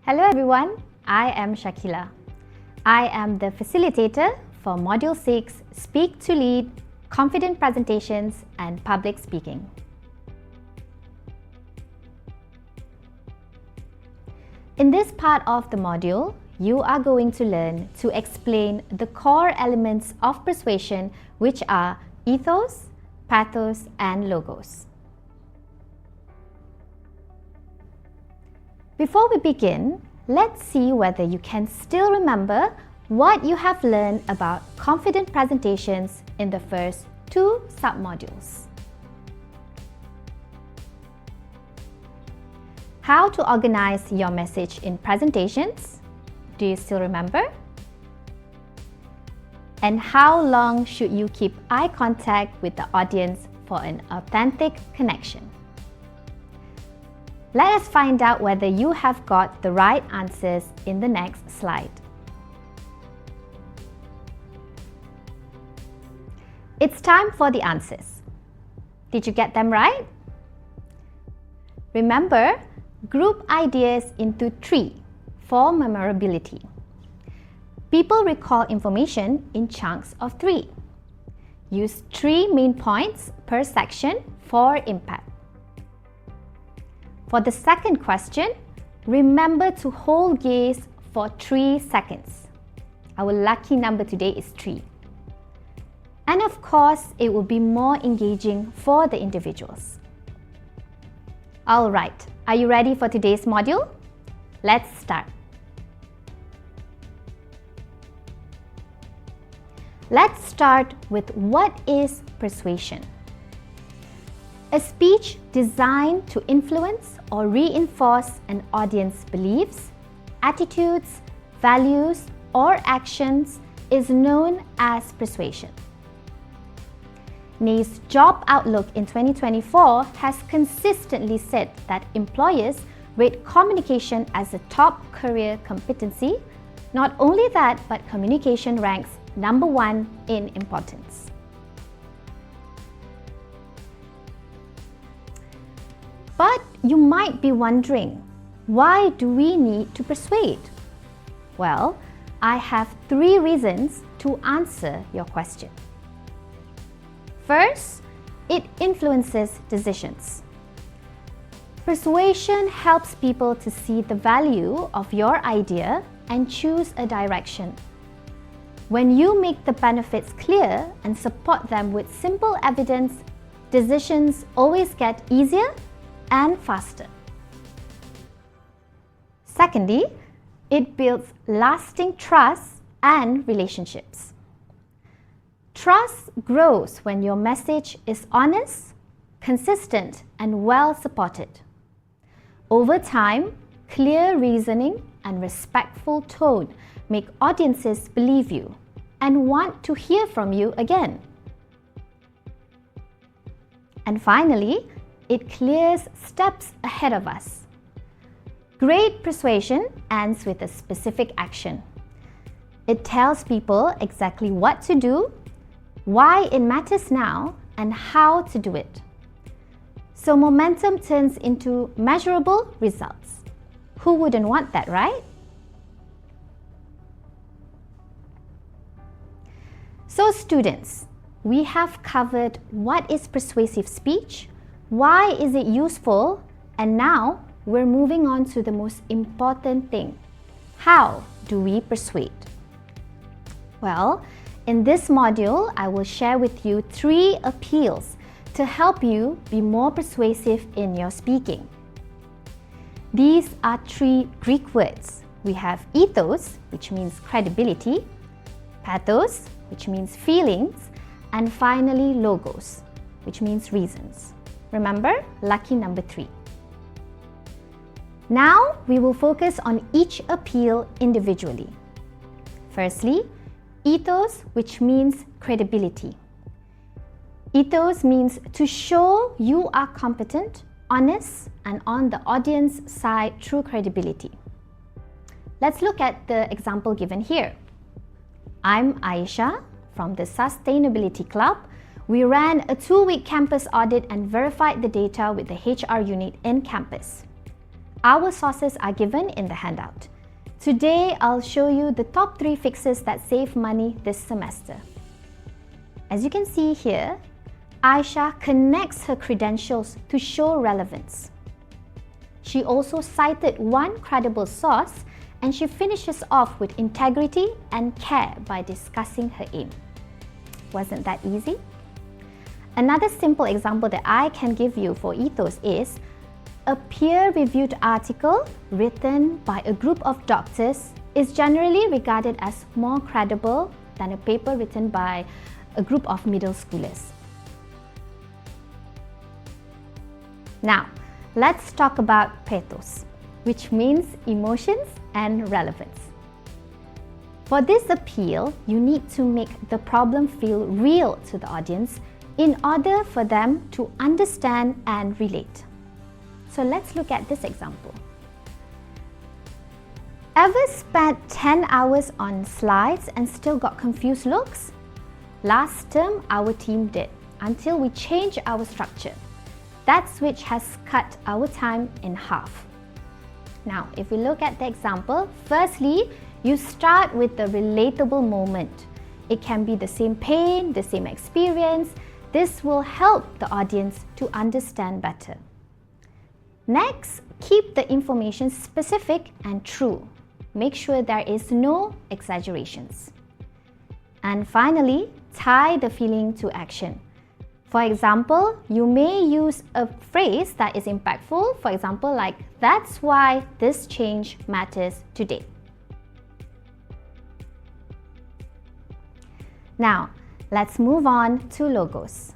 Hello everyone, I am Shakila. I am the facilitator for Module 6, Speak to Lead, Confident Presentations and Public Speaking. In this part of the module, you are going to learn to explain the core elements of persuasion, which are ethos, pathos and logos. Before we begin, let's see whether you can still remember what you have learned about confident presentations in the first two submodules. How to organize your message in presentations? Do you still remember? And how long should you keep eye contact with the audience for an authentic connection? Let us find out whether you have got the right answers in the next slide. It's time for the answers. Did you get them right? Remember, group ideas into three for memorability. People recall information in chunks of three. Use 3 main points per section for impact. For the second question, remember to hold gaze for 3 seconds. Our lucky number today is 3. And of course, it will be more engaging for the individuals. Alright, are you ready for today's module? Let's start. Let's start with what is persuasion. A speech designed to influence or reinforce an audience's beliefs, attitudes, values, or actions is known as persuasion. NAE's Job Outlook in 2024 has consistently said that employers rate communication as a top career competency. Not only that, but communication ranks number 1 in importance. But you might be wondering, why do we need to persuade? Well, I have 3 reasons to answer your question. First, it influences decisions. Persuasion helps people to see the value of your idea and choose a direction. When you make the benefits clear and support them with simple evidence, decisions always get easier and faster. Secondly, it builds lasting trust and relationships. Trust grows when your message is honest, consistent, and well supported. Over time, clear reasoning and respectful tone make audiences believe you and want to hear from you again. And finally, it clears steps ahead of us. Great persuasion ends with a specific action. It tells people exactly what to do, why it matters now, and how to do it. So momentum turns into measurable results. Who wouldn't want that, right? So students, we have covered what is persuasive speech, why is it useful, and now we're moving on to the most important thing. How do we persuade? Well, in this module, I will share with you 3 appeals to help you be more persuasive in your speaking. These are 3 Greek words. We have ethos, which means credibility, pathos, which means feelings, and finally logos, which means reasons. Remember, lucky number 3. Now, we will focus on each appeal individually. Firstly, ethos, which means credibility. Ethos means to show you are competent, honest, and on the audience side through credibility. Let's look at the example given here. I'm Aisha from the Sustainability Club. We ran a 2-week campus audit and verified the data with the HR unit in campus. Our sources are given in the handout. Today, I'll show you the top 3 fixes that save money this semester. As you can see here, Aisha connects her credentials to show relevance. She also cited one credible source, and she finishes off with integrity and care by discussing her aim. Wasn't that easy? Another simple example that I can give you for ethos is a peer-reviewed article written by a group of doctors is generally regarded as more credible than a paper written by a group of middle schoolers. Now, let's talk about pathos, which means emotions and relevance. For this appeal, you need to make the problem feel real to the audience in order for them to understand and relate. So let's look at this example. Ever spent 10 hours on slides and still got confused looks? Last term, our team did, until we changed our structure. That switch has cut our time in half. Now, if we look at the example, firstly, you start with the relatable moment. It can be the same pain, the same experience. This will help the audience to understand better. Next, keep the information specific and true. Make sure there is no exaggerations. And finally, tie the feeling to action. For example, you may use a phrase that is impactful, for example, like, "That's why this change matters today." Now, let's move on to logos.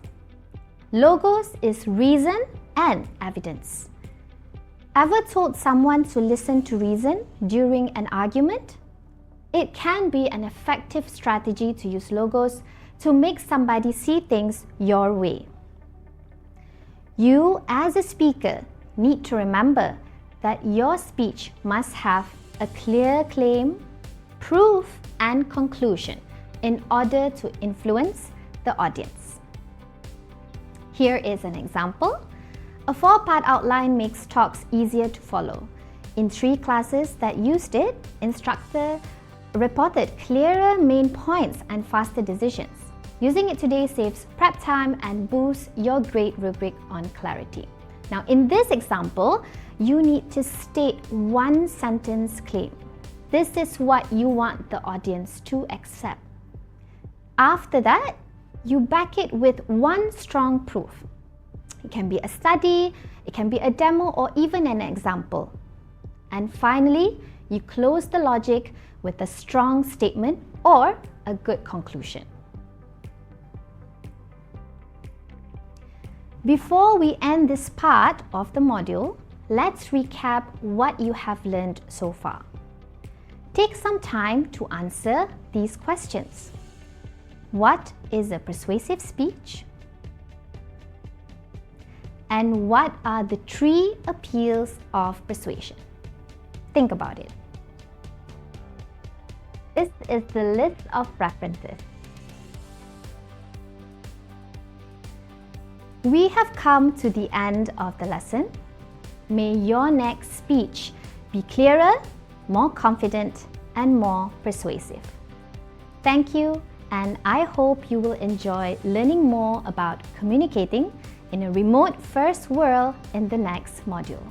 Logos is reason and evidence. Ever told someone to listen to reason during an argument? It can be an effective strategy to use logos to make somebody see things your way. You, as a speaker, need to remember that your speech must have a clear claim, proof, and conclusion in order to influence the audience. Here is an example. A 4-part outline makes talks easier to follow. In 3 classes that used it, instructor reported clearer main points and faster decisions. Using it today saves prep time and boosts your grade rubric on clarity. Now, in this example, you need to state one sentence claim. This is what you want the audience to accept. After that, you back it with one strong proof. It can be a study, it can be a demo, or even an example. And finally, you close the logic with a strong statement or a good conclusion. Before we end this part of the module, let's recap what you have learned so far. Take some time to answer these questions. What is a persuasive speech? And what are the 3 appeals of persuasion? Think about it. This is the list of references. We have come to the end of the lesson. May your next speech be clearer, more confident, and more persuasive. Thank you, and I hope you will enjoy learning more about communicating in a remote first world in the next module.